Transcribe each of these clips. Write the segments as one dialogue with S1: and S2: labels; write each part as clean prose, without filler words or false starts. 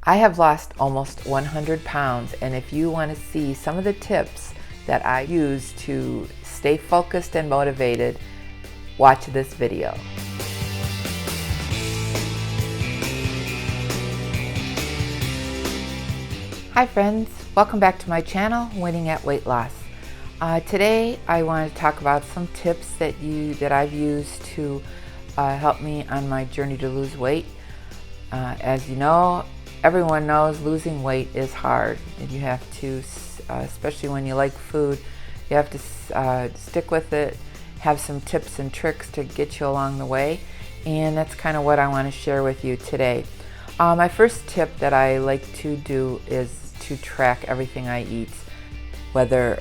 S1: I have lost almost 100 pounds, and if you want to see some of the tips that I use to stay focused and motivated, watch this video. Hi friends, welcome back to my channel, Winning at Weight Loss. Today I want to talk about some tips that I've used to help me on my journey to lose weight. As you know, everyone knows losing weight is hard, and you have to, especially when you like food, you have to stick with it, have some tips and tricks to get you along the way, and that's kind of what I want to share with you today. My first tip that I like to do is to track everything I eat, whether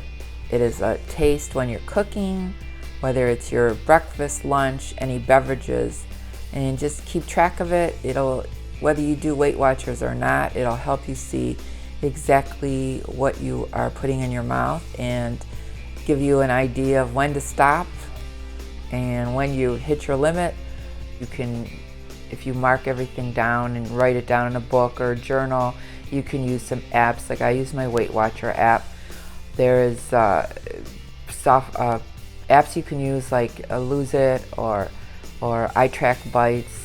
S1: it is a taste when you're cooking, whether it's your breakfast, lunch, any beverages, and just keep track of it. Whether you do Weight Watchers or not, it'll help you see exactly what you are putting in your mouth and give you an idea of when to stop. And when you hit your limit, you can, if you mark everything down and write it down in a book or a journal, you can use some apps. Like I use my Weight Watcher app. There is apps you can use like Lose It or iTrack Bites,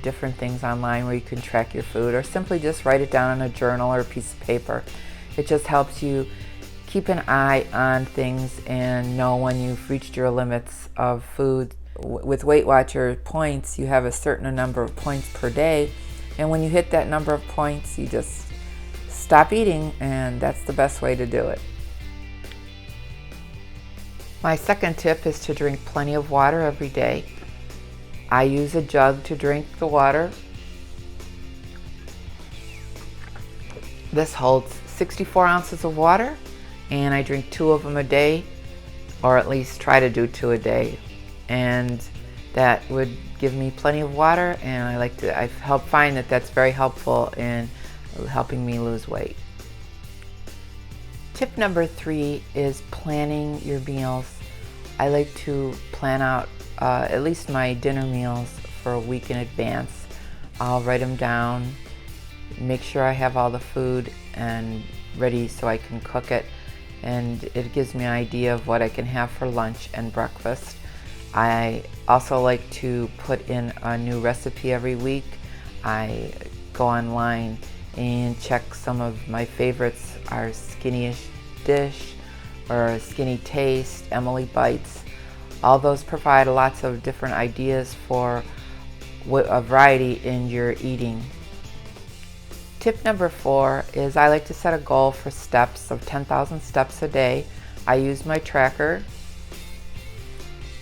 S1: different things online where you can track your food, or simply just write it down in a journal or a piece of paper. It just helps you keep an eye on things and know when you've reached your limits of food. With Weight Watcher points, you have a certain number of points per day, and when you hit that number of points, you just stop eating, and that's the best way to do it. My second tip is to drink plenty of water every day. I use a jug to drink the water. This holds 64 ounces of water, and I drink 2 of them a day, or at least try to do 2 a day. And that would give me plenty of water, and I find that that's very helpful in helping me lose weight. Tip number 3 is planning your meals. I like to plan out at least my dinner meals for a week in advance. I'll write them down, make sure I have all the food and ready so I can cook it, and it gives me an idea of what I can have for lunch and breakfast. I also like to put in a new recipe every week. I go online and check some of my favorites are Skinny-ish Dish or Skinny Taste, Emily Bites. All those provide lots of different ideas for a variety in your eating. Tip number 4 is I like to set a goal for steps of 10,000 steps a day. I use my tracker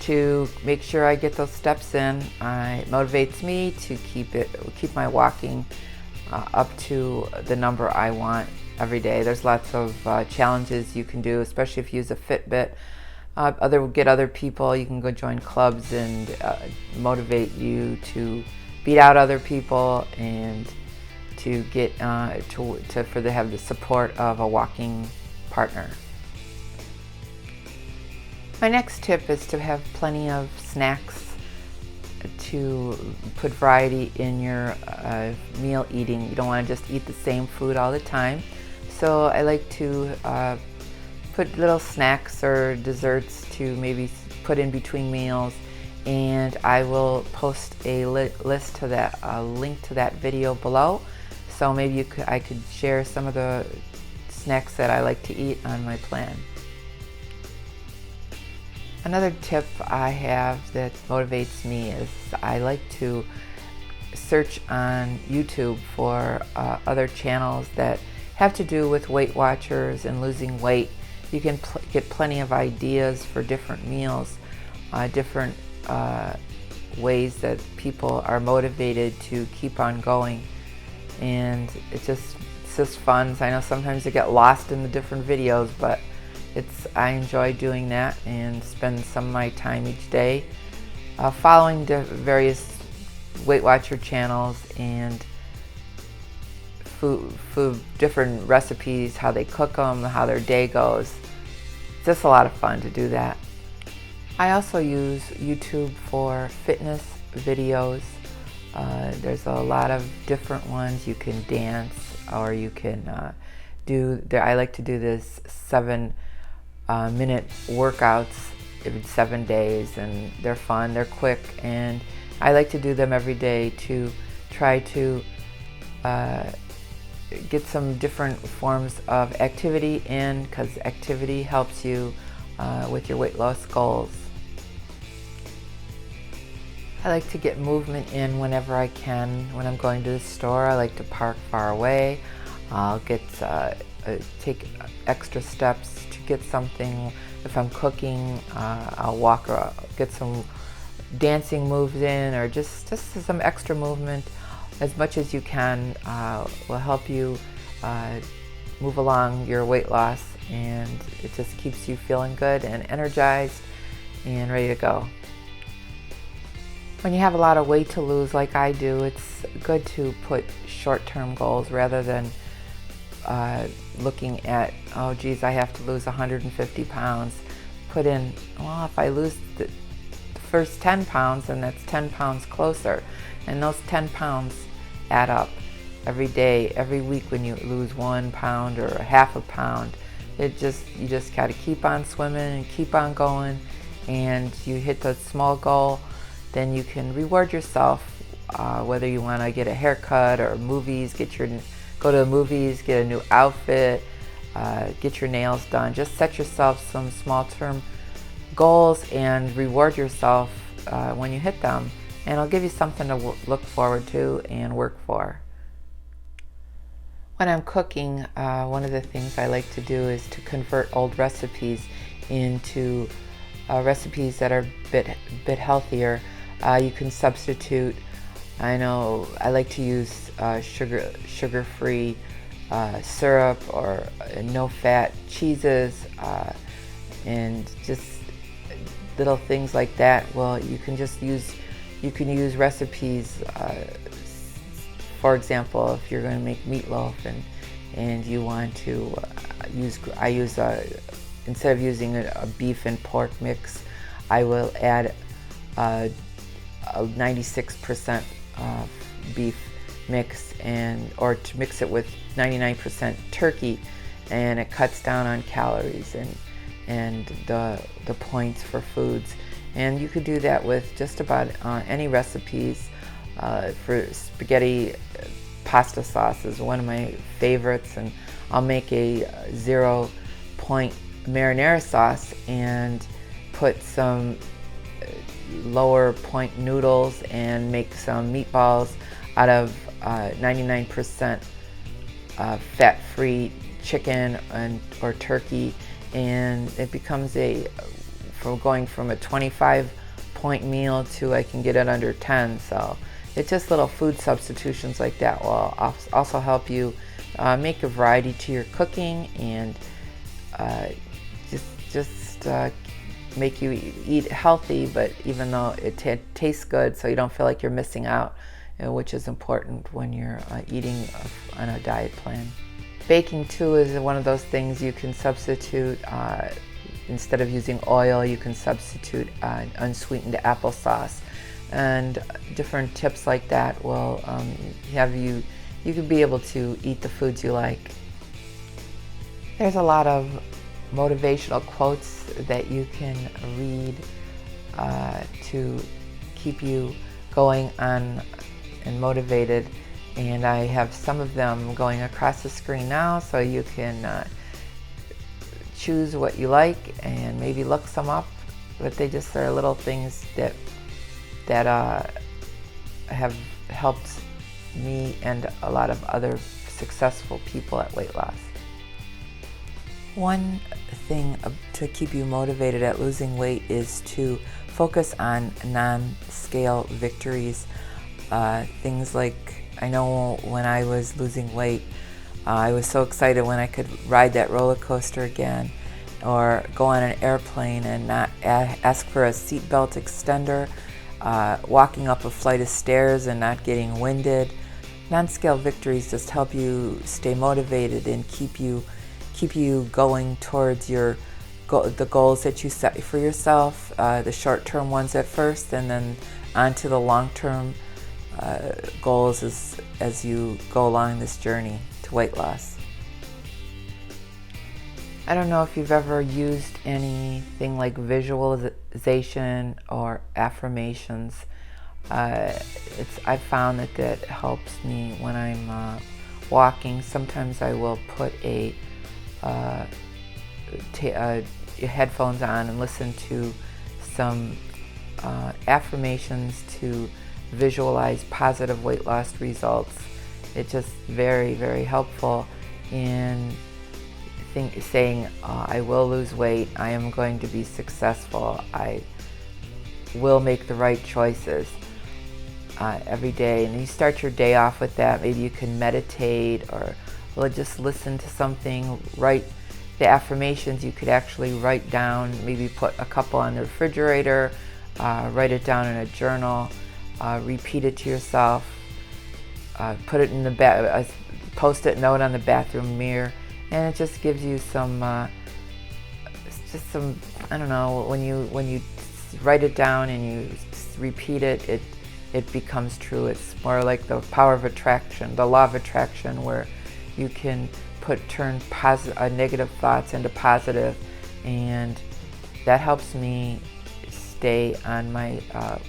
S1: to make sure I get those steps in. It motivates me to keep my walking up to the number I want every day. There's lots of challenges you can do, especially if you use a Fitbit. Get other people. You can go join clubs and motivate you to beat out other people and to get have the support of a walking partner. My next tip is to have plenty of snacks, to put variety in your meal eating. You don't want to just eat the same food all the time. So I like to put little snacks or desserts to maybe put in between meals, and I will post a list to that, a link to that video below. So maybe I could share some of the snacks that I like to eat on my plan. Another tip I have that motivates me is I like to search on YouTube for other channels that have to do with Weight Watchers and losing weight. You can get plenty of ideas for different meals, different ways that people are motivated to keep on going, and it's just fun. I know sometimes you get lost in the different videos, but I enjoy doing that and spend some of my time each day following the various Weight Watcher channels and food, different recipes, how they cook them, how their day goes. It's just a lot of fun to do that. I also use YouTube for fitness videos. There's a lot of different ones. You can dance, or you can I like to do this 7-minute workouts every 7 days, and they're fun, they're quick, and I like to do them every day to try to get some different forms of activity in, because activity helps you with your weight loss goals. I like to get movement in whenever I can. When I'm going to the store, I like to park far away. I'll take extra steps to get something. If I'm cooking, I'll walk or get some dancing moves in, or just some extra movement. As much as you can will help you move along your weight loss, and it just keeps you feeling good and energized and ready to go. When you have a lot of weight to lose like I do, it's good to put short-term goals rather than looking at, oh geez, I have to lose 150 pounds. Put in, well, if I lose the first 10 pounds, then that's 10 pounds closer. And those 10 pounds add up every day, every week. When you lose 1 pound or half a pound, you just got to keep on swimming and keep on going, and you hit the small goal, then you can reward yourself, whether you want to get a haircut or movies, go to the movies, get a new outfit, get your nails done. Just set yourself some small-term goals and reward yourself when you hit them, and it'll give you something to look forward to and work for. When I'm cooking, one of the things I like to do is to convert old recipes into recipes that are a bit healthier. You can substitute. I know I like to use sugar-free syrup, or no-fat cheeses, and just little things like that. Well, you can use recipes. For example, if you're going to make meatloaf and you want to instead of using a beef and pork mix, I will add a 96% beef mix, or to mix it with 99% turkey, and it cuts down on calories and the points for foods. And you could do that with just about any recipes. For spaghetti, pasta sauce is one of my favorites, and I'll make a 0-point marinara sauce and put some lower point noodles and make some meatballs out of 99% fat-free chicken or turkey, and it becomes going from a 25-point meal to I can get it under 10. So it's just little food substitutions like that will also help you make a variety to your cooking, and just make you eat healthy, but even though it tastes good, so you don't feel like you're missing out, which is important when you're eating on a diet plan. Baking too is one of those things you can substitute. Instead of using oil, you can substitute unsweetened applesauce, and different tips like that will you can be able to eat the foods you like. There's a lot of motivational quotes that you can read to keep you going on and motivated, and I have some of them going across the screen now, so you can choose what you like and maybe look some up. But they just are little things that have helped me and a lot of other successful people at weight loss. One thing to keep you motivated at losing weight is to focus on non-scale victories. Things like, I know when I was losing weight, I was so excited when I could ride that roller coaster again, or go on an airplane and not ask for a seatbelt extender, walking up a flight of stairs and not getting winded. Non-scale victories just help you stay motivated and keep you going towards the goals that you set for yourself, the short-term ones at first, and then on to the long-term goals as you go along this journey to weight loss. I don't know if you've ever used anything like visualization or affirmations. I've found that helps me when I'm walking. Sometimes I will put headphones on and listen to some affirmations to visualize positive weight loss results. It's just very, very helpful in saying, I will lose weight, I am going to be successful, I will make the right choices every day. And you start your day off with that. Maybe you can meditate or just listen to something. Write the affirmations. You could actually write down, maybe put a couple on the refrigerator, write it down in a journal, repeat it to yourself, put it in the post-it note on the bathroom mirror. And it just gives you some, I don't know, when you write it down and you repeat it, it becomes true. It's more like the power of attraction, the law of attraction, where you can turn negative thoughts into positive, and that helps me stay on my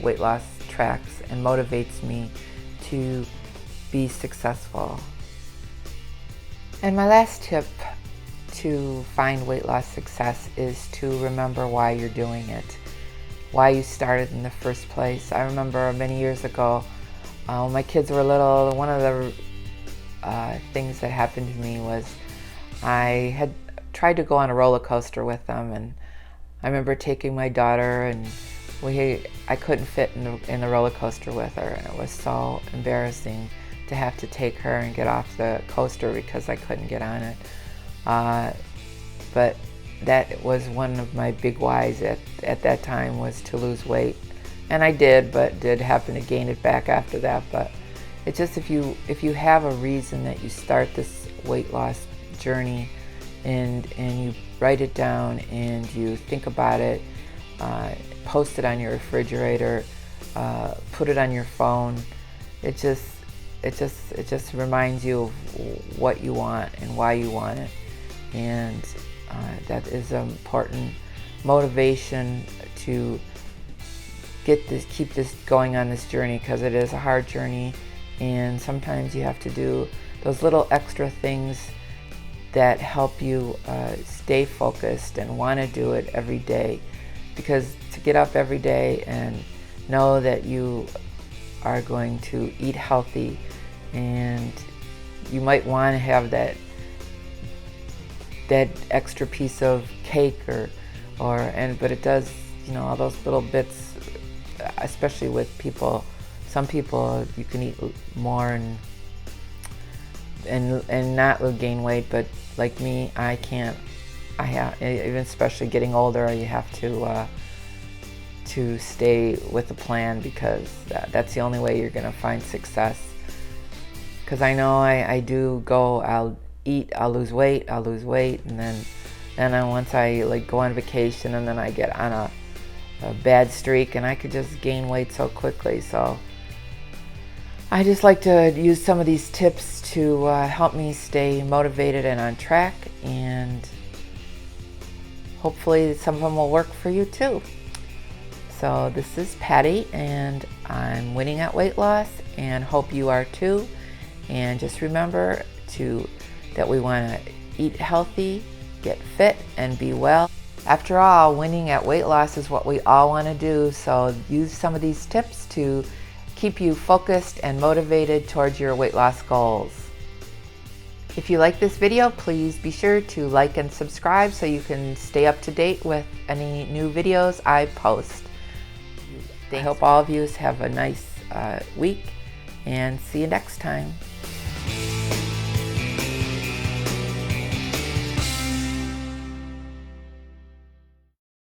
S1: weight loss tracks and motivates me to be successful. And my last tip to find weight loss success is to remember why you're doing it, why you started in the first place. I remember many years ago, when my kids were little, one of the things that happened to me was I had tried to go on a roller coaster with them, and I remember taking my daughter, and I couldn't fit in the roller coaster with her, and it was so embarrassing to have to take her and get off the coaster because I couldn't get on it. But that was one of my big whys at that time, was to lose weight. And I did, but did happen to gain it back after that. But it's just, if you have a reason that you start this weight loss journey, and you write it down and you think about it, post it on your refrigerator, put it on your phone, it just reminds you of what you want and why you want it. And that is an important motivation to keep this going on this journey, because it is a hard journey, and sometimes you have to do those little extra things that help you stay focused and want to do it every day. Because to get up every day and know that you are going to eat healthy, and you might want to have that extra piece of cake but it does, all those little bits, especially with some people you can eat more and not gain weight, but like me, I can't. Even especially getting older, you have to stay with the plan, because that's the only way you're going to find success. Because I know I do go, I'll eat, I'll lose weight, and then once I go on vacation, and then I get on a bad streak, and I could just gain weight so quickly. So I just like to use some of these tips to help me stay motivated and on track, and hopefully some of them will work for you too. So this is Patty, and I'm winning at weight loss, and hope you are too. And just remember that we want to eat healthy, get fit, and be well. After all, winning at weight loss is what we all want to do, so use some of these tips to keep you focused and motivated towards your weight loss goals. If you like this video, please be sure to like and subscribe so you can stay up to date with any new videos I post. I hope all of you have a nice week, and see you next time.